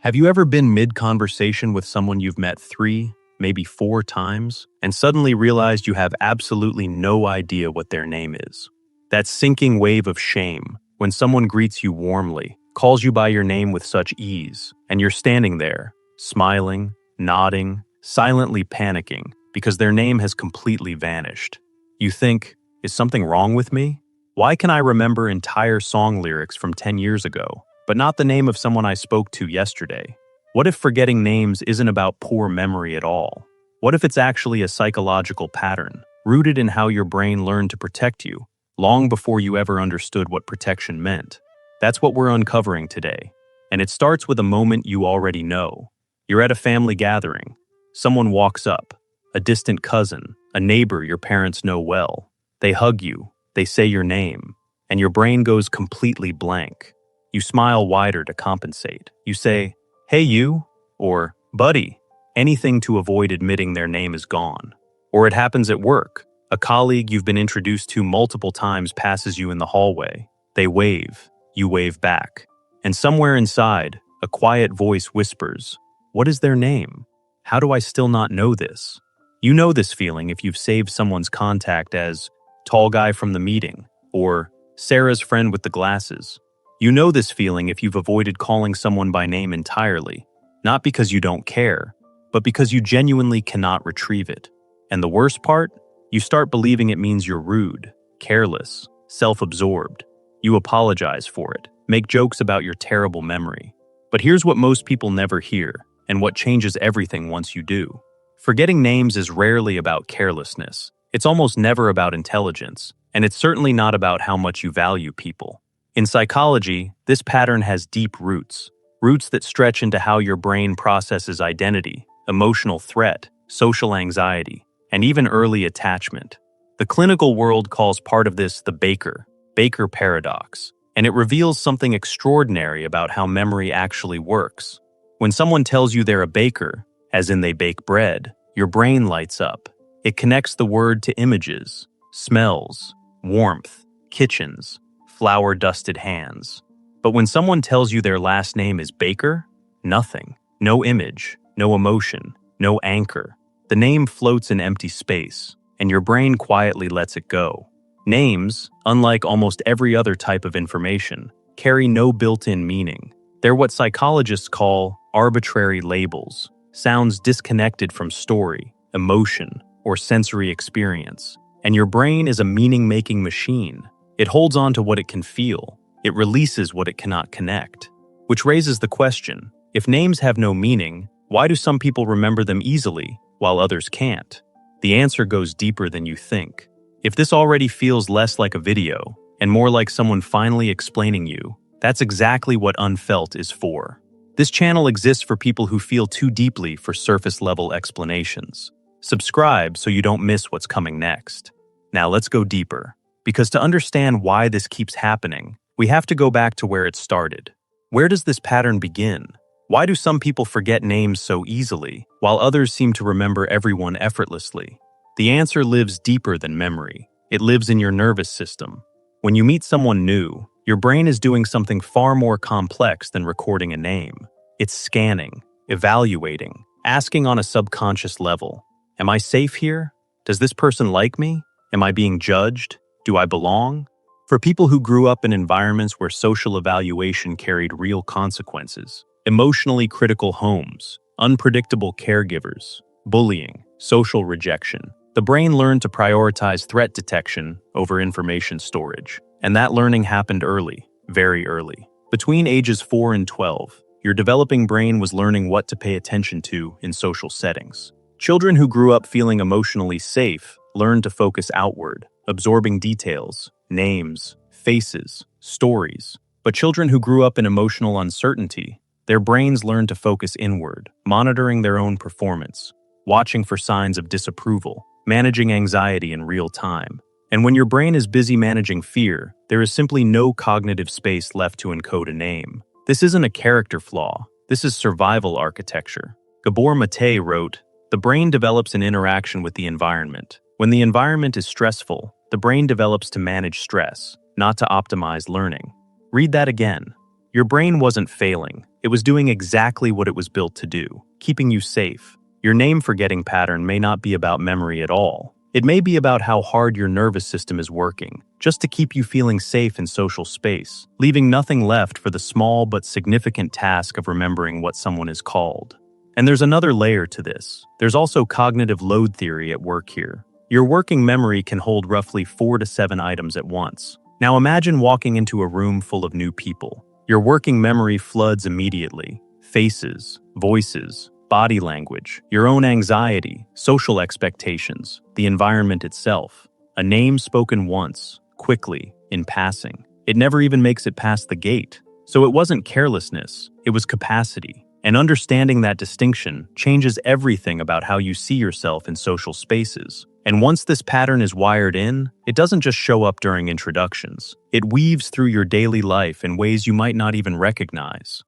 Have you ever been mid-conversation with someone you've met 3, maybe 4 times, and suddenly realized you have absolutely no idea what their name is? That sinking wave of shame when someone greets you warmly, calls you by your name with such ease, and you're standing there, smiling, nodding, silently panicking because their name has completely vanished. You think, is something wrong with me? Why can I remember entire song lyrics from 10 years ago, but not the name of someone I spoke to yesterday? What if forgetting names isn't about poor memory at all? What if it's actually a psychological pattern, rooted in how your brain learned to protect you, long before you ever understood what protection meant? That's what we're uncovering today. And it starts with a moment you already know. You're at a family gathering. Someone walks up, a distant cousin, a neighbor your parents know well. They hug you, they say your name, and your brain goes completely blank. You smile wider to compensate. You say, "Hey you," or "Buddy," anything to avoid admitting their name is gone. Or it happens at work. A colleague you've been introduced to multiple times passes you in the hallway. They wave, you wave back. And somewhere inside, a quiet voice whispers, "What is their name? How do I still not know this?" You know this feeling if you've saved someone's contact as "tall guy from the meeting" or "Sarah's friend with the glasses." You know this feeling if you've avoided calling someone by name entirely, not because you don't care, but because you genuinely cannot retrieve it. And the worst part? You start believing it means you're rude, careless, self-absorbed. You apologize for it, make jokes about your terrible memory. But here's what most people never hear, and what changes everything once you do. Forgetting names is rarely about carelessness. It's almost never about intelligence, and it's certainly not about how much you value people. In psychology, this pattern has deep roots that stretch into how your brain processes identity, emotional threat, social anxiety, and even early attachment. The clinical world calls part of this the Baker paradox, and it reveals something extraordinary about how memory actually works. When someone tells you they're a baker, as in they bake bread, your brain lights up. It connects the word to images, smells, warmth, kitchens, flour-dusted hands. But when someone tells you their last name is Baker, nothing. No image, no emotion, no anchor. The name floats in empty space, and your brain quietly lets it go. Names, unlike almost every other type of information, carry no built-in meaning. They're what psychologists call arbitrary labels, sounds disconnected from story, emotion, or sensory experience. And your brain is a meaning-making machine. It holds on to what it can feel. It releases what it cannot connect. Which raises the question, if names have no meaning, why do some people remember them easily, while others can't? The answer goes deeper than you think. If this already feels less like a video, and more like someone finally explaining you, that's exactly what UNFELT is for. This channel exists for people who feel too deeply for surface-level explanations. Subscribe so you don't miss what's coming next. Now let's go deeper. Because to understand why this keeps happening, we have to go back to where it started. Where does this pattern begin? Why do some people forget names so easily, while others seem to remember everyone effortlessly? The answer lives deeper than memory. It lives in your nervous system. When you meet someone new, your brain is doing something far more complex than recording a name. It's scanning, evaluating, asking on a subconscious level, "Am I safe here? Does this person like me? Am I being judged? Do I belong?" For people who grew up in environments where social evaluation carried real consequences, emotionally critical homes, unpredictable caregivers, bullying, social rejection, the brain learned to prioritize threat detection over information storage. And that learning happened early, very early. Between ages 4 and 12, your developing brain was learning what to pay attention to in social settings. Children who grew up feeling emotionally safe learned to focus outward, absorbing details, names, faces, stories. But children who grew up in emotional uncertainty, their brains learned to focus inward, monitoring their own performance, watching for signs of disapproval, managing anxiety in real time. And when your brain is busy managing fear, there is simply no cognitive space left to encode a name. This isn't a character flaw. This is survival architecture. Gabor Mate wrote, "The brain develops an interaction with the environment. When the environment is stressful, the brain develops to manage stress, not to optimize learning." Read that again. Your brain wasn't failing. It was doing exactly what it was built to do, keeping you safe. Your name forgetting pattern may not be about memory at all. It may be about how hard your nervous system is working, just to keep you feeling safe in social space, leaving nothing left for the small but significant task of remembering what someone is called. And there's another layer to this. There's also cognitive load theory at work here. Your working memory can hold roughly 4 to 7 items at once. Now imagine walking into a room full of new people. Your working memory floods immediately. Faces, voices, body language, your own anxiety, social expectations, the environment itself. A name spoken once, quickly, in passing. It never even makes it past the gate. So it wasn't carelessness, it was capacity. And understanding that distinction changes everything about how you see yourself in social spaces. And once this pattern is wired in, it doesn't just show up during introductions. It weaves through your daily life in ways you might not even recognize.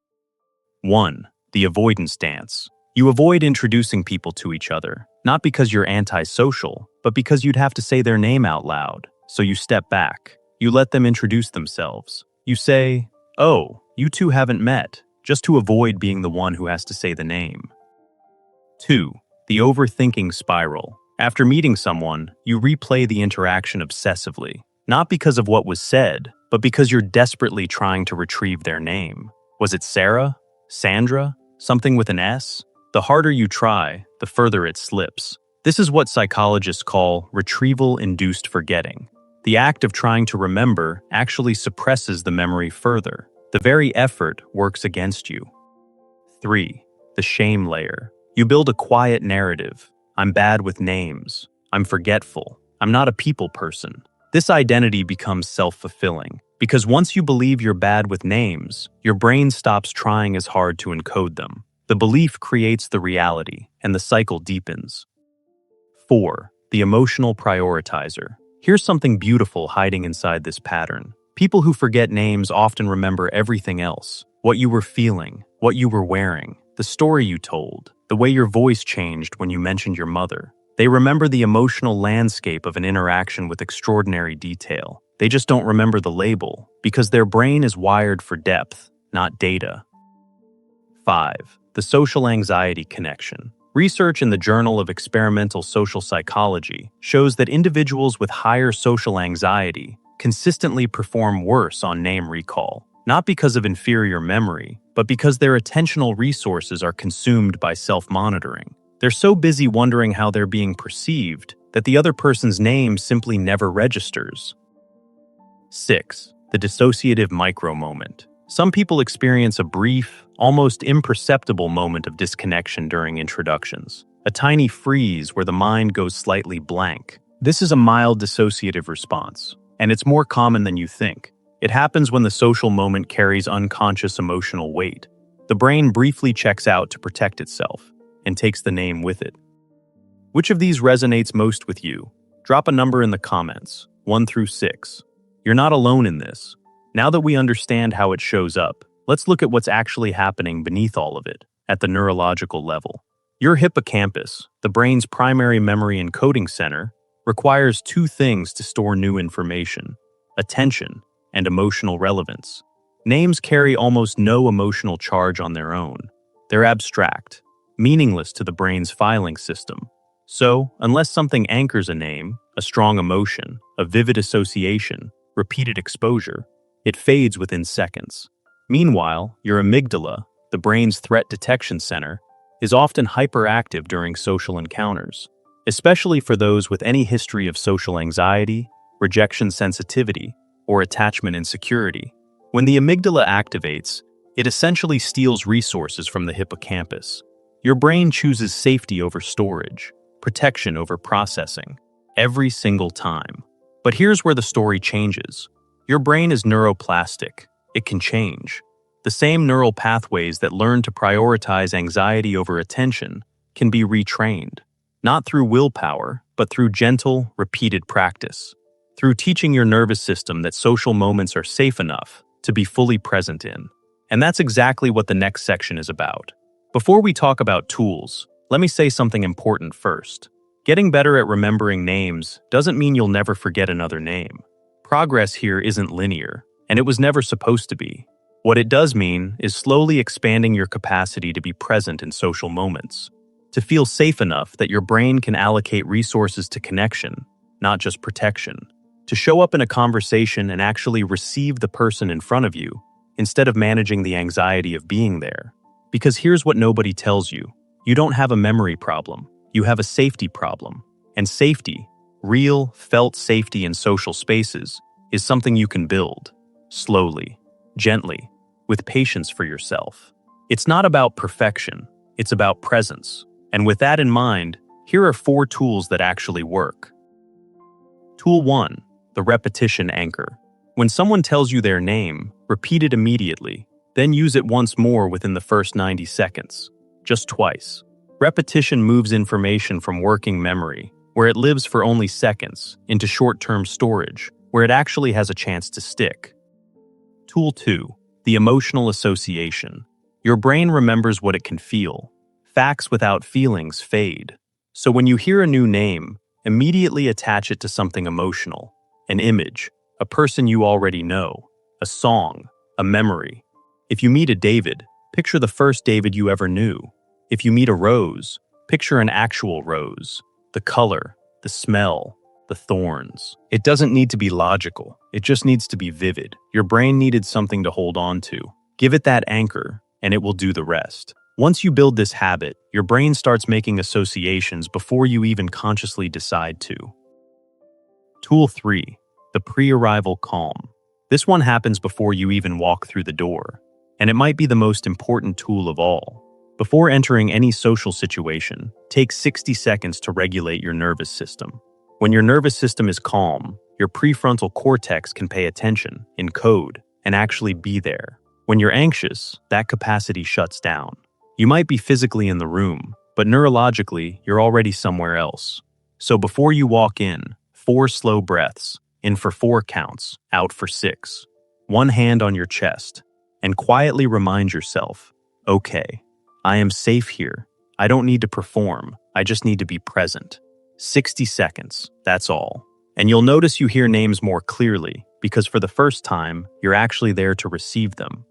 1. The avoidance dance. You avoid introducing people to each other, not because you're antisocial, but because you'd have to say their name out loud. So you step back. You let them introduce themselves. You say, "Oh, you two haven't met," just to avoid being the one who has to say the name. 2. The overthinking spiral. After meeting someone, you replay the interaction obsessively, not because of what was said, but because you're desperately trying to retrieve their name. Was it Sarah? Sandra? Something with an S? The harder you try, the further it slips. This is what psychologists call retrieval-induced forgetting. The act of trying to remember actually suppresses the memory further. The very effort works against you. 3. The shame layer. You build a quiet narrative. I'm bad with names. I'm forgetful. I'm not a people person. This identity becomes self-fulfilling, because once you believe you're bad with names, your brain stops trying as hard to encode them. The belief creates the reality, and the cycle deepens. 4. The emotional prioritizer. Here's something beautiful hiding inside this pattern. People who forget names often remember everything else. What you were feeling, what you were wearing, the story you told, the way your voice changed when you mentioned your mother. They remember the emotional landscape of an interaction with extraordinary detail. They just don't remember the label, because their brain is wired for depth, not data. 5. The social anxiety connection. Research in the Journal of Experimental Social Psychology shows that individuals with higher social anxiety consistently perform worse on name recall, not because of inferior memory, but because their attentional resources are consumed by self-monitoring. They're so busy wondering how they're being perceived that the other person's name simply never registers. 6. The dissociative micro-moment. Some people experience a brief, almost imperceptible moment of disconnection during introductions, a tiny freeze where the mind goes slightly blank. This is a mild dissociative response, and it's more common than you think. It happens when the social moment carries unconscious emotional weight. The brain briefly checks out to protect itself and takes the name with it. Which of these resonates most with you? Drop a number in the comments, 1 through 6. You're not alone in this. Now that we understand how it shows up, let's look at what's actually happening beneath all of it, at the neurological level. Your hippocampus, the brain's primary memory encoding center, requires 2 things to store new information: attention and emotional relevance. Names carry almost no emotional charge on their own. They're abstract, meaningless to the brain's filing system. So, unless something anchors a name, a strong emotion, a vivid association, repeated exposure, it fades within seconds. Meanwhile, your amygdala, the brain's threat detection center, is often hyperactive during social encounters, especially for those with any history of social anxiety, rejection sensitivity, or attachment insecurity. When the amygdala activates, it essentially steals resources from the hippocampus. Your brain chooses safety over storage, protection over processing, every single time. But here's where the story changes. Your brain is neuroplastic. It can change. The same neural pathways that learn to prioritize anxiety over attention can be retrained, not through willpower, but through gentle, repeated practice, through teaching your nervous system that social moments are safe enough to be fully present in. And that's exactly what the next section is about. Before we talk about tools, let me say something important first. Getting better at remembering names doesn't mean you'll never forget another name. Progress here isn't linear, and it was never supposed to be. What it does mean is slowly expanding your capacity to be present in social moments, to feel safe enough that your brain can allocate resources to connection, not just protection, to show up in a conversation and actually receive the person in front of you, instead of managing the anxiety of being there. Because here's what nobody tells you. You don't have a memory problem. You have a safety problem. And safety, real, felt safety in social spaces, is something you can build, slowly, gently, with patience for yourself. It's not about perfection, it's about presence. And with that in mind, here are 4 tools that actually work. Tool 1, the repetition anchor. When someone tells you their name, repeat it immediately, then use it once more within the first 90 seconds, just twice. Repetition moves information from working memory, where it lives for only seconds, into short-term storage, where it actually has a chance to stick. Tool 2, the emotional association. Your brain remembers what it can feel. Facts without feelings fade. So when you hear a new name, immediately attach it to something emotional, an image, a person you already know, a song, a memory. If you meet a David, picture the first David you ever knew. If you meet a rose, picture an actual rose, the color, the smell, the thorns. It doesn't need to be logical. It just needs to be vivid. Your brain needed something to hold on to. Give it that anchor, and it will do the rest. Once you build this habit, your brain starts making associations before you even consciously decide to. Tool 3, the pre-arrival calm. This one happens before you even walk through the door, and it might be the most important tool of all. Before entering any social situation, take 60 seconds to regulate your nervous system. When your nervous system is calm, your prefrontal cortex can pay attention, encode, and actually be there. When you're anxious, that capacity shuts down. You might be physically in the room, but neurologically, you're already somewhere else. So before you walk in, 4 slow breaths, in for 4 counts, out for 6. One hand on your chest, and quietly remind yourself, okay, I am safe here. I don't need to perform. I just need to be present. 60 seconds, that's all. And you'll notice you hear names more clearly, because for the first time, you're actually there to receive them.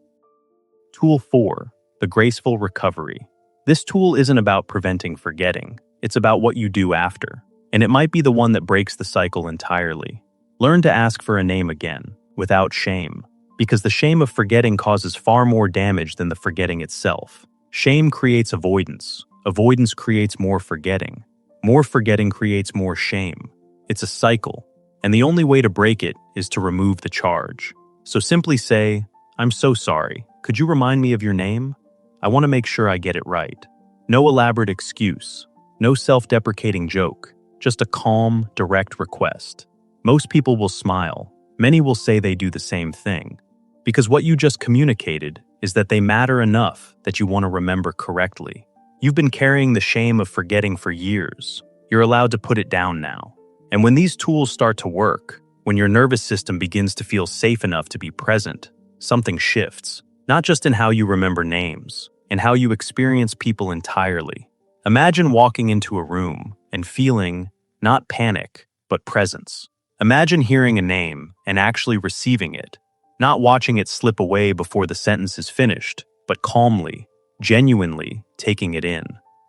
Tool 4, the graceful recovery. This tool isn't about preventing forgetting. It's about what you do after. And it might be the one that breaks the cycle entirely. Learn to ask for a name again, without shame. Because the shame of forgetting causes far more damage than the forgetting itself. Shame creates avoidance. Avoidance creates more forgetting. More forgetting creates more shame. It's a cycle, and the only way to break it is to remove the charge. So simply say, I'm so sorry. Could you remind me of your name? I want to make sure I get it right. No elaborate excuse. No self-deprecating joke. Just a calm, direct request. Most people will smile. Many will say they do the same thing. Because what you just communicated is that they matter enough that you want to remember correctly. You've been carrying the shame of forgetting for years. You're allowed to put it down now. And when these tools start to work, when your nervous system begins to feel safe enough to be present, something shifts. Not just in how you remember names, in how you experience people entirely. Imagine walking into a room and feeling, not panic, but presence. Imagine hearing a name and actually receiving it, not watching it slip away before the sentence is finished, but calmly, genuinely taking it in.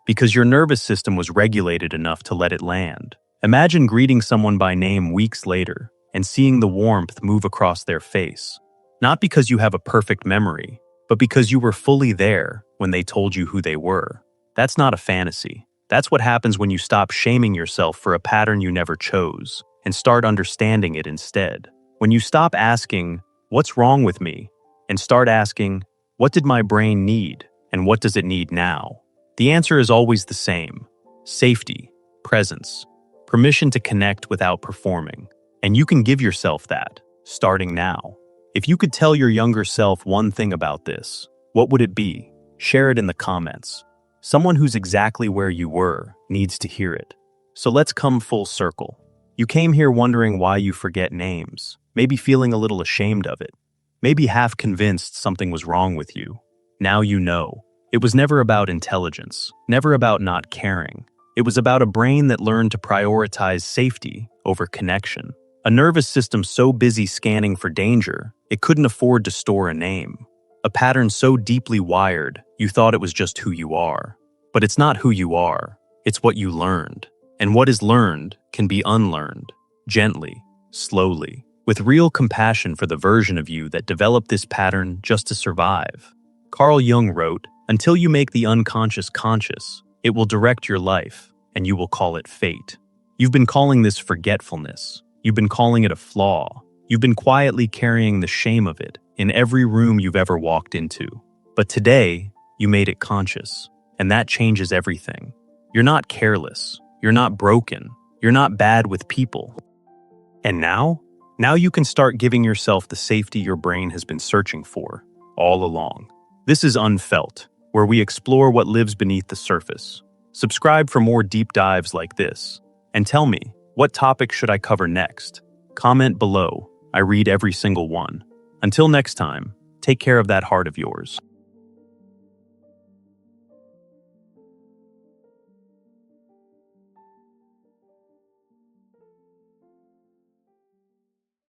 Because your nervous system was regulated enough to let it land. Imagine greeting someone by name weeks later and seeing the warmth move across their face. Not because you have a perfect memory, but because you were fully there when they told you who they were. That's not a fantasy. That's what happens when you stop shaming yourself for a pattern you never chose and start understanding it instead. When you stop asking, what's wrong with me? And start asking, what did my brain need and what does it need now? The answer is always the same. Safety, presence, permission to connect without performing. And you can give yourself that, starting now. If you could tell your younger self one thing about this, what would it be? Share it in the comments. Someone who's exactly where you were needs to hear it. So let's come full circle. You came here wondering why you forget names, maybe feeling a little ashamed of it, maybe half convinced something was wrong with you. Now you know. It was never about intelligence, never about not caring. It was about a brain that learned to prioritize safety over connection. A nervous system so busy scanning for danger, it couldn't afford to store a name. A pattern so deeply wired, you thought it was just who you are. But it's not who you are, it's what you learned. And what is learned can be unlearned, gently, slowly, with real compassion for the version of you that developed this pattern just to survive. Carl Jung wrote, "Until you make the unconscious conscious, it will direct your life, and you will call it fate." You've been calling this forgetfulness. You've been calling it a flaw. You've been quietly carrying the shame of it in every room you've ever walked into. But today, you made it conscious, and that changes everything. You're not careless. You're not broken. You're not bad with people. And now? Now you can start giving yourself the safety your brain has been searching for all along. This is UNFELT, where we explore what lives beneath the surface. Subscribe for more deep dives like this. And tell me, what topic should I cover next? Comment below. I read every single one. Until next time, take care of that heart of yours.